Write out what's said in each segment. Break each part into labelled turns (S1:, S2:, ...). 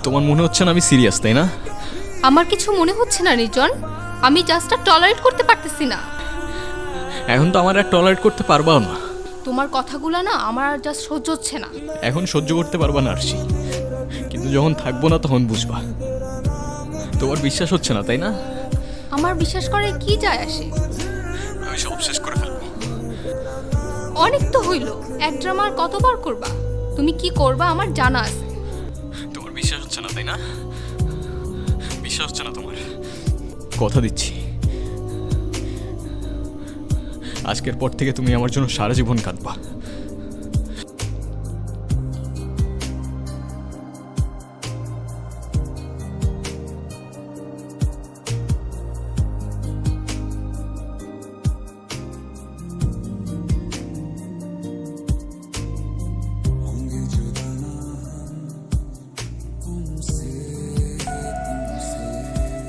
S1: তোমার মনে হচ্ছে না আমি সিরিয়াস, তাই না?
S2: আমার কিছু মনে হচ্ছে না নির্জন, আমি জাস্ট টলারেট করতে পারতেছি না।
S1: এখন তো আমার আর টলারেট করতে পারবাও না।
S2: তোমার কথাগুলো না আমার আর জাস্ট সহ্য হচ্ছে না।
S1: এখন সহ্য করতে পারবা না আরশি, কিন্তু যখন থাকবো না তখন বুঝবা। তোমার বিশ্বাস হচ্ছে না, তাই না?
S2: আমার বিশ্বাস করে কি যায় আসে?
S1: আমি সব শেষ করে ফেলবো।
S2: অনেক তো হইল, এক ড্রামা আর কতবার করবা? তুমি কি করবা আমার জানা আছে।
S1: তোমার বিশ্বাস হচ্ছে না, তাই না? বিশ্বাস হচ্ছে না তোমার? কথা দিচ্ছি, আজকের পর থেকে তুমি আমার জন্য সারা জীবন কাঁদবা।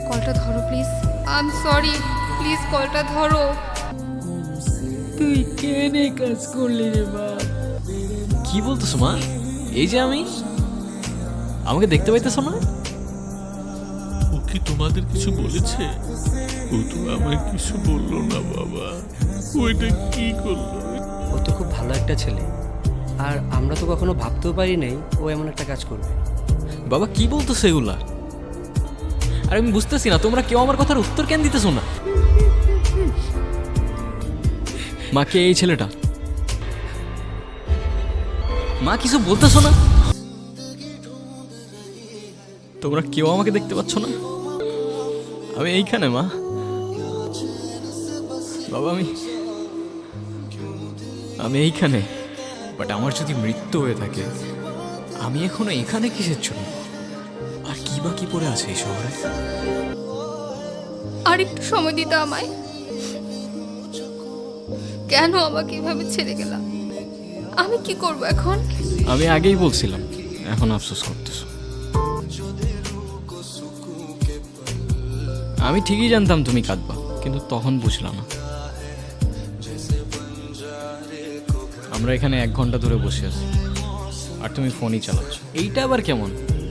S2: কলটা ধরো please, I am sorry, please কলটা ধরো।
S3: তুই কেন এই কাজ করলি রে বাপ?
S1: কি বলতেছো মা? এই যে আমি, আমাকে দেখতে পাইতেছো না?
S4: ও কি তোমাদের কিছু বলেছে? ও তো আমায় কিছু বললো না বাবা। ওইটা কি করলো?
S5: ও তো খুব ভালো একটা ছেলে, আর আমরা তো কখনো ভাবতেও পারি নাই ও এমন একটা কাজ করবে।
S1: বাবা কি বলতেছো এগুলা? আর আমি বুঝতেছি না তোমরা কেউ আমার কথার উত্তর কেন দিতেছো না। মা, কে এই ছেলেটা? মা কিছু বলতেছো না? তোমরা কেউ আমাকে দেখতে পাচ্ছ না? আমি এইখানে মা। বাবা আমি এইখানে, বাট আমার যদি মৃত্যু হয়ে থাকে আমি এখনো এখানে কিসের জন্য? আর কি বা কি পড়ে আছে এই শহরে?
S2: আর একটু সময় দিতে আমায়। কেন আমাকে এভাবে ছেড়ে গেলা? আমি কি করব এখন?
S1: আমি আগেই বলছিলাম, এখন আফসোস করতেছো। আমি ঠিকই জানতাম তুমি কাঁদবা, কিন্তু তখন বুঝলাম না। আমরা এখানে 1 ঘন্টা ধরে বসে আছি আর তুমি ফোনই চালাচ্ছ। এইটা আবার কেমন?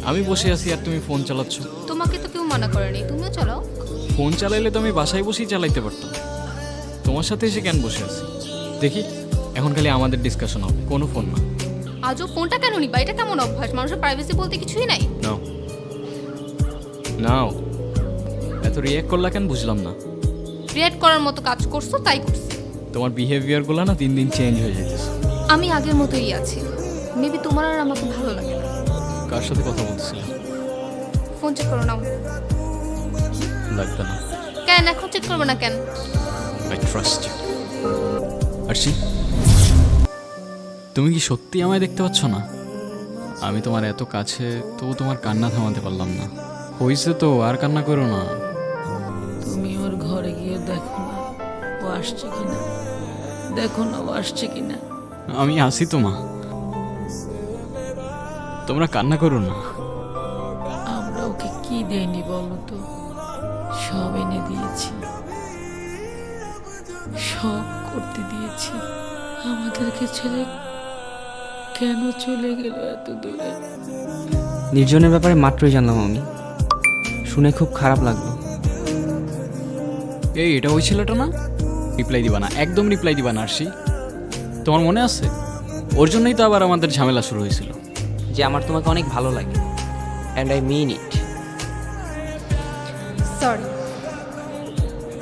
S1: আমি বসে আছি আর তুমি ফোন চালাচ্ছ।
S2: তোমাকে তো কেউ মানা করেনি, তুমিও চালাও।
S1: ফোন চালাইলে তো আমি বাসায় বসেই চালাইতে পারতাম। তোমার সাথে এসে কেন বসে আছি? দেখি, এখন খালি আমাদের ডিসকাশন হবে, কোনো ফোন না।
S2: আজও ফোনটা কেন নিবা? এটা কেমন অভ্যাস? মানুষের প্রাইভেসি বলতে কিছুই নাই।
S1: নাও নাও। এত রিয়াক্ট করলা কেন বুঝলাম না।
S2: রিয়েক্ট করার মতো কাজ করছো তাই করছি।
S1: তোমার বিহেভিয়ারগুলো না দিন দিন চেঞ্জ হয়ে যেতেছে।
S2: আমি আগের মতোই আছি, মেবি তোমার আর আমাকে ভালো লাগে না।
S1: কার সাথে কথা বলতেছিলাম?
S2: ফোন চেক করো নাও।
S1: লাগবে না।
S2: কেন এখন চেক করবো না কেন?
S1: I trust you. আরশি, তুমি কি সত্যি আমায় দেখতে পাচ্ছ না? আমি তোমার এত কাছে, তবু তোমার কান্না থামাতে পারলাম না। হইছে তো, আর কান্না করো না।
S3: তুমি ওর ঘরে গিয়ে দেখো না ও আসছে কিনা, দেখো না ও আসছে কিনা।
S1: আমি আসি তো মা, তোমরা কান্না করো না।
S3: আমরা ওকে কি দেয়নি বলো তো? সব এনে দিয়েছি, সব করতে দিয়েছি। আমাদেরকে ছেড়ে কেন চলে গেল এত দূরে?
S5: নির্জনের ব্যাপারে মাত্রই জানলাম আমি, শুনে খুব খারাপ লাগলো।
S1: এই, এটা ওই ছেলেটা না? রিপ্লাই দিবা না, একদম রিপ্লাই দিবা না আরশি। তোমার মনে আছে? ওর জন্যই তো আবার আমাদের ঝামেলা শুরু হয়েছিল।
S5: যে আমার তোমাকে অনেক ভালো লাগে, and I mean it.
S2: Sorry.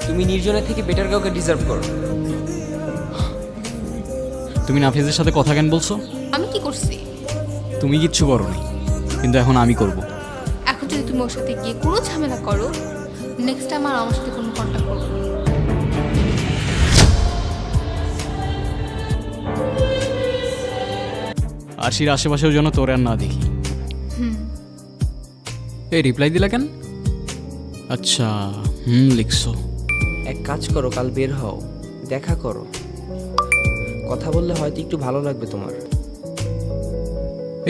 S5: তুমি নির্জনের থেকে বেটার কাউকে ডিজার্ভ করো।
S1: তুমি নাফিজের সাথে কথা কেন বলছো?
S2: আমি কি করছি?
S1: তুমি কিচ্ছু করো নি, কিন্তু এখন আমি করব।
S2: এখন যদি তুমি ওর সাথে গিয়ে কোনো ঝামেলা করো, নেক্সট টাইম আর আমার সাথে কোনো কন্ট্যাক্ট করবো না।
S1: আরশির আশেপাশেও যেন তোর আর না দেখি। এই রিপ্লাই দিলা কেন? আচ্ছা, লিখছো।
S5: এক কাজ করো, কাল বের হও, দেখা করো, কথা বললে হয়তো একটু ভালো লাগবে তোমার।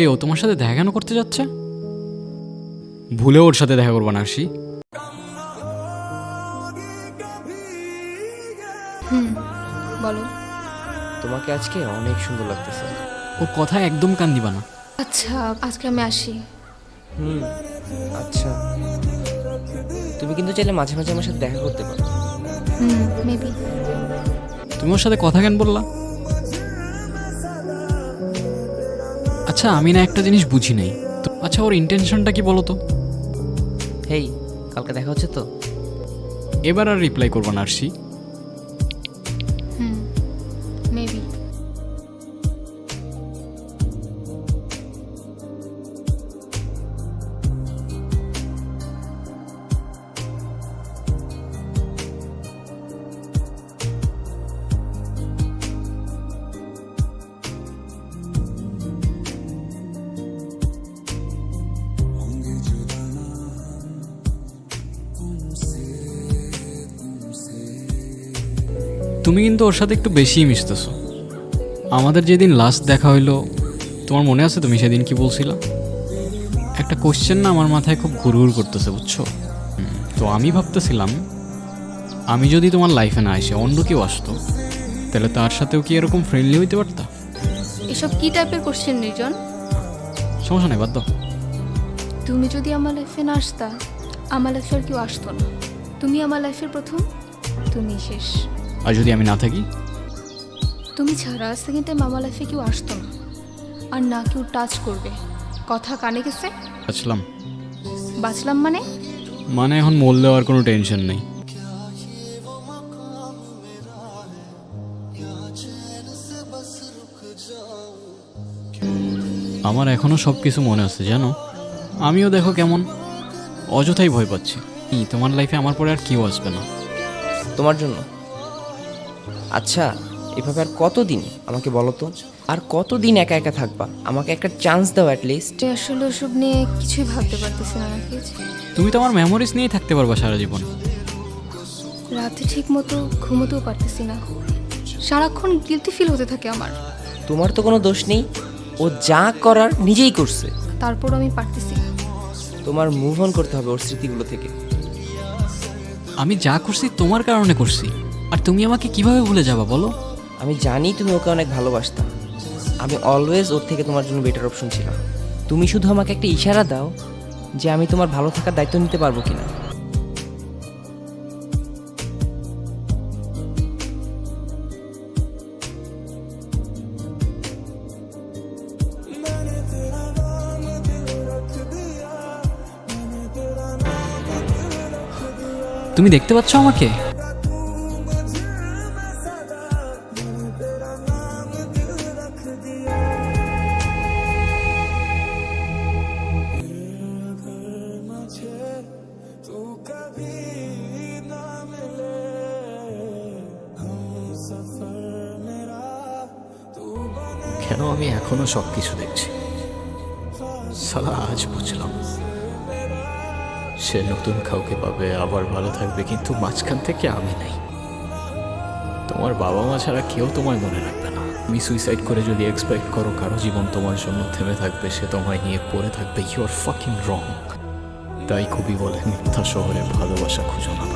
S1: এই, ও তোমার সাথে দেখা কেন করতে যাচ্ছে? ভুলেও ওর সাথে দেখা করবা না আরশি।
S2: বলো।
S5: তোমাকে আজকে অনেক সুন্দর লাগতেছে।
S1: ও কথা একদম কান দিবা না।
S2: আচ্ছা, আজকে আমি আসি।
S5: আচ্ছা, তুমি কিন্তু চাইলে মাঝে মাঝে আমার সাথে দেখা করতে পারো।
S2: মেবি।
S1: তুমি ওর সাথে কথা কেন বললা? আচ্ছা আমি না একটা জিনিস বুঝি নাই তো, আচ্ছা ওর ইন্টেনশনটা কি বলো তো?
S5: হেই, কালকে দেখা হচ্ছে তো?
S1: এবার আর রিপ্লাই করবো না আরশি।
S2: মেবি।
S1: তুমি কিন্তু ওর সাথে একটু বেশিই মিশতেছো। আমাদের যেদিন লাস্ট দেখা হইলো, তোমার মনে আছে তুমি সেদিন কি বলছিলা? একটা কোশ্চেন না আমার মাথায় খুব ঘুরঘুর করতেছে, বুঝছো? তো আমি ভাবতেছিলাম আমি যদি তোমার লাইফে না এসে অন্য কেউ আসতো, তাহলে তার সাথেও কি এরকম ফ্রেন্ডলি হইতে পারতা?
S2: এসব কি টাইপের কোশ্চেন নির্জন?
S1: সমস্যা নেই, বাদ দাও।
S2: তুমি যদি আমার লাইফে না আসতা, আমার লাইফে আর কেউ আসতো না। তুমি আমার লাইফের প্রথম, তুমি শেষ।
S1: আর যদি আমি না থাকি?
S2: তুমি ছাড়া সেকেন্ড টাইম আমার লাইফে কেউ আসতো না, আর না কেউ টাচ করবে। কথা কানে গেছে?
S1: বাঁচলাম।
S2: বাঁচলাম মানে?
S1: মানে এখন মোল দেওয়ার কোনো টেনশন নেই। আমার এখনো সব কিছু মনে আছে জানো। আমিও দেখো কেমন অযথাই ভয় পাচ্ছি। তোমার লাইফে আমার পরে আর কেউ আসবে না।
S5: তোমার জন্য? আচ্ছা, এভাবে আর কতদিন আমাকে বলো তো? আর কতদিন একা একা থাকবা? আমাকে একটা চান্স দাও অ্যাটলিস্ট।
S2: আসলে ওসব নিয়ে কিছুই ভাবতে পারতেছি না নাকি।
S1: তুমি তো আমার মেমোরিজ নিয়েই থাকতে পারবা সারা জীবন।
S2: রাতে ঠিক মতো ঘুমোতেও পারতেছি না, সারাক্ষণ গিলটি ফিল হতে থাকে আমার।
S5: তোমার তো কোনো দোষ নেই, ও যা করার নিজেই করছে।
S2: তারপর আমি পারতেছি না।
S5: তোমার মুভ অন করতে হবে ওর স্মৃতিগুলো থেকে।
S1: আমি যা করছি তোমার কারণে করছি, আর তুমি আমাকে কিভাবে ভুলে যাবা বলো?
S5: আমি জানি তুমি ওকে অনেক ভালোবাসতা। আমি অলওয়েজ ওর থেকে তোমার জন্য বেটার অপশন ছিলাম। তুমি শুধু আমাকে একটা ইশারা দাও যে আমি তোমার ভালো থাকার দায়িত্ব নিতে পারবো কিনা।
S1: তুমি দেখতে পাচ্ছ আমাকে?
S6: কেন আমি এখনো সব কিছু দেখছি? সালা আজ বুঝলাম, সে নতুন কাউকে পাবে, আবার ভালো থাকবে, কিন্তু মাঝখান থেকে আমি নাই। তোমার বাবা মা ছাড়া কেউ তোমায় মনে রাখবে না। তুমি সুইসাইড করে যদি এক্সপেক্ট করো কারো জীবন তোমার জন্য থেমে থাকবে, সে তোমায় নিয়ে পড়ে থাকবে, ইউ আর ফাকিং রং। তাই কবি বলে, মিথ্যা শহরে ভালোবাসা খুঁজো না।